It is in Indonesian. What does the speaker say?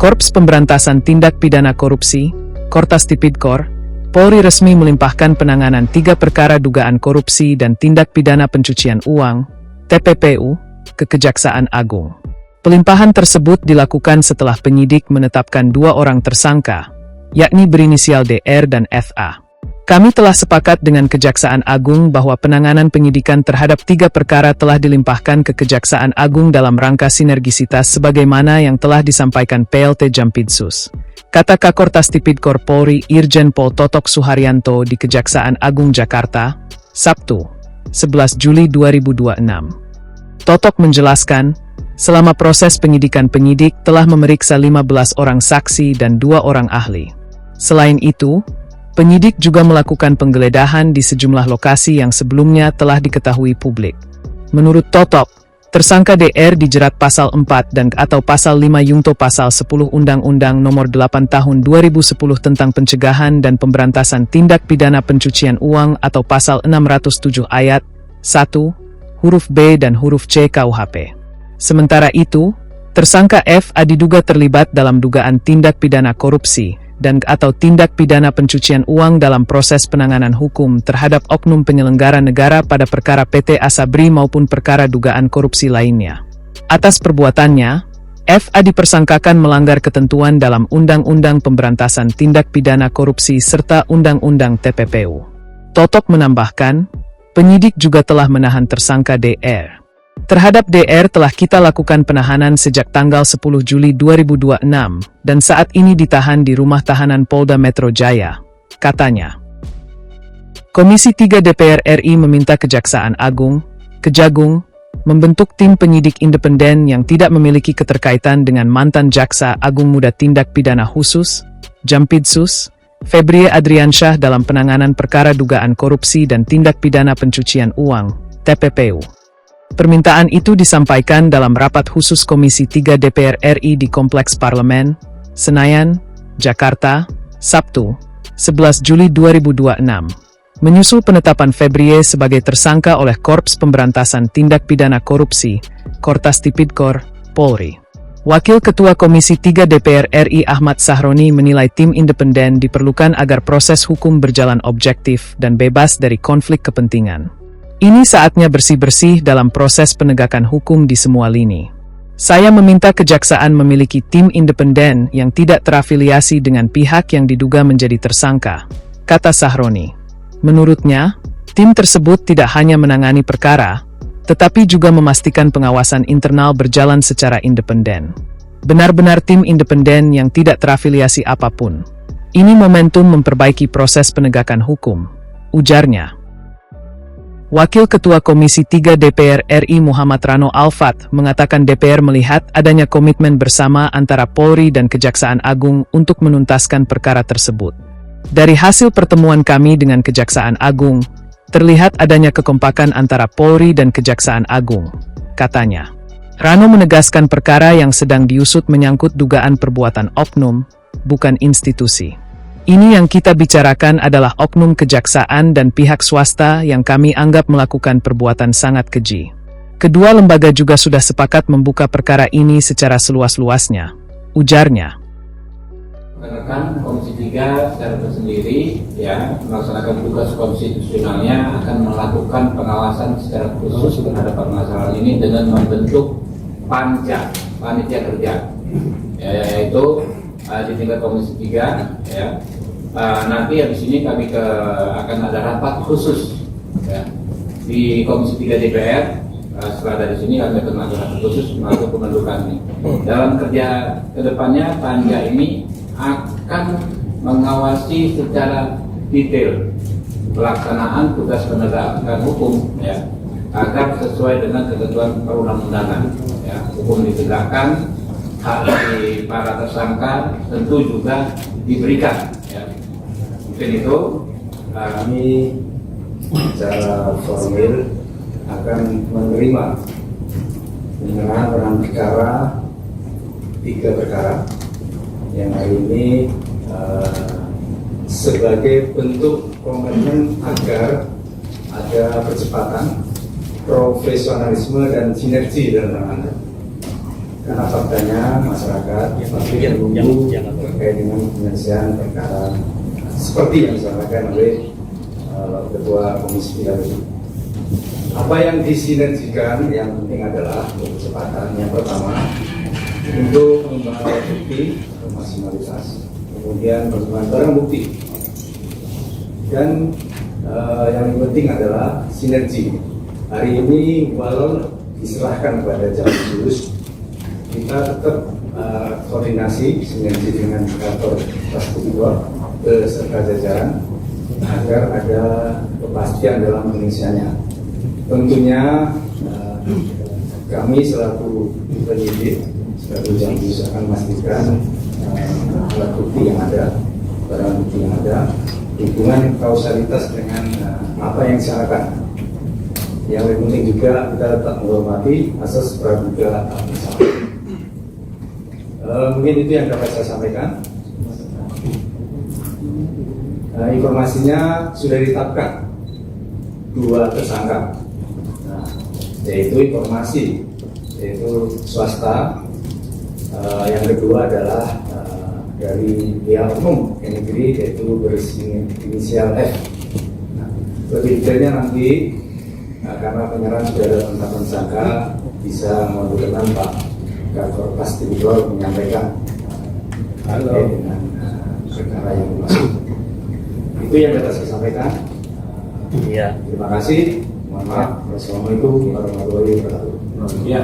Korps Pemberantasan Tindak Pidana Korupsi, Kortas Tipidkor, Polri resmi melimpahkan penanganan 3 perkara dugaan korupsi dan tindak pidana pencucian uang, TPPU, ke Kejaksaan Agung. Pelimpahan tersebut dilakukan setelah penyidik menetapkan 2 orang tersangka, yakni berinisial DR dan FA. Kami telah sepakat dengan Kejaksaan Agung bahwa penanganan penyidikan terhadap 3 perkara telah dilimpahkan ke Kejaksaan Agung dalam rangka sinergisitas sebagaimana yang telah disampaikan PLT Jampitsus, kata Kakortas Tipidkor Polri Irjen Pol Totok Suharyanto di Kejaksaan Agung Jakarta, Sabtu, 11 Juli 2026. Totok menjelaskan, selama proses penyidikan penyidik telah memeriksa 15 orang saksi dan 2 orang ahli. Selain itu, penyidik juga melakukan penggeledahan di sejumlah lokasi yang sebelumnya telah diketahui publik. Menurut Totok, tersangka DR dijerat pasal 4 dan atau pasal 5 Yungto pasal 10 Undang-Undang Nomor 8 Tahun 2010 tentang Pencegahan dan Pemberantasan Tindak Pidana Pencucian Uang atau pasal 607 ayat 1, huruf B dan huruf C KUHP. Sementara itu, tersangka FA diduga terlibat dalam dugaan tindak pidana korupsi dan atau tindak pidana pencucian uang dalam proses penanganan hukum terhadap oknum penyelenggara negara pada perkara PT Asabri maupun perkara dugaan korupsi lainnya. Atas perbuatannya, FA dipersangkakan melanggar ketentuan dalam Undang-Undang Pemberantasan Tindak Pidana Korupsi serta Undang-Undang TPPU. Totok menambahkan, penyidik juga telah menahan tersangka DR. Terhadap DR telah kita lakukan penahanan sejak tanggal 10 Juli 2026 dan saat ini ditahan di rumah tahanan Polda Metro Jaya, katanya. Komisi 3 DPR RI meminta Kejaksaan Agung, Kejagung, membentuk tim penyidik independen yang tidak memiliki keterkaitan dengan mantan Jaksa Agung Muda Tindak Pidana Khusus, Jampitsus, Febrie Adriansyah dalam penanganan perkara dugaan korupsi dan tindak pidana pencucian uang, TPPU. Permintaan itu disampaikan dalam rapat khusus Komisi 3 DPR RI di Kompleks Parlemen, Senayan, Jakarta, Sabtu, 11 Juli 2026. Menyusul penetapan Febrie sebagai tersangka oleh Korps Pemberantasan Tindak Pidana Korupsi, Kortas Tipidkor, Polri. Wakil Ketua Komisi 3 DPR RI Ahmad Sahroni menilai tim independen diperlukan agar proses hukum berjalan objektif dan bebas dari konflik kepentingan. Ini saatnya bersih-bersih dalam proses penegakan hukum di semua lini. Saya meminta Kejaksaan memiliki tim independen yang tidak terafiliasi dengan pihak yang diduga menjadi tersangka, kata Sahroni. Menurutnya, tim tersebut tidak hanya menangani perkara, tetapi juga memastikan pengawasan internal berjalan secara independen. Benar-benar tim independen yang tidak terafiliasi apapun. Ini momentum memperbaiki proses penegakan hukum, ujarnya. Wakil Ketua Komisi 3 DPR RI Muhammad Rano Alfat mengatakan DPR melihat adanya komitmen bersama antara Polri dan Kejaksaan Agung untuk menuntaskan perkara tersebut. Dari hasil pertemuan kami dengan Kejaksaan Agung, terlihat adanya kekompakan antara Polri dan Kejaksaan Agung, katanya. Rano menegaskan perkara yang sedang diusut menyangkut dugaan perbuatan oknum, bukan institusi. Ini yang kita bicarakan adalah oknum kejaksaan dan pihak swasta yang kami anggap melakukan perbuatan sangat keji. Kedua lembaga juga sudah sepakat membuka perkara ini secara seluas-luasnya, ujarnya. Rekan Komisi 3 secara tersendiri melaksanakan tugas konstitusionalnya akan melakukan pengawasan secara khusus terhadap permasalahan ini dengan membentuk panitia kerja, yaitu di tingkat Komisi 3 nanti habis ini kami akan ada rapat khusus di Komisi 3 DPR. Setelah dari sini kami akan ada rapat khusus untuk pembentukan ini. Dalam kerja kedepannya panja ini akan mengawasi secara detail pelaksanaan tugas penegakan hukum agar sesuai dengan ketentuan perundang-undangan. Hukum ditegakkan, hak dari para tersangka tentu juga diberikan. Mungkin itu kami secara formil akan menerima penanganan perkara 3 perkara yang hari ini sebagai bentuk komitmen agar ada percepatan, profesionalisme dan sinergi dalam penanganan. karena faktanya masyarakat menunggu terkait dengan penyelesaian perkara seperti yang disampaikan oleh Ketua Komisi 3 itu. Apa yang disinergikan yang penting adalah kecepatan. Yang pertama untuk mengembangkan bukti atau maksimalitas, kemudian mengembangkan barang bukti, dan yang penting adalah sinergi. Hari ini walau diserahkan kepada Jalan Lurus, kita tetap koordinasi sinergi dengan kantor Pastipidor beserta jajaran agar ada kepastian dalam penyelesaiannya. Tentunya kami selaku penyidik, selaku Jamsus akan memastikan alat bukti yang ada, barang bukti yang ada, hubungan kausalitas dengan apa yang disyaratkan. Yang lebih penting juga kita tetap menghormati asas praduga bersalah. Mungkin itu yang dapat saya sampaikan. Informasinya sudah ditetapkan 2 tersangka, yaitu informasi, yaitu swasta. Yang kedua adalah dari pihak umum yang negeri, yaitu berinisial F. Lebih detailnya nanti karena penyerahan sudah ada penetapan tersangka, bisa memudahkan Pak Kakor Pastipidor menyampaikan terkait dengan perkara yang dimaksud. Itu yang dapat saya sampaikan. Terima kasih. Mohon maaf. Wassalamualaikum warahmatullahi wabarakatuh. Ya.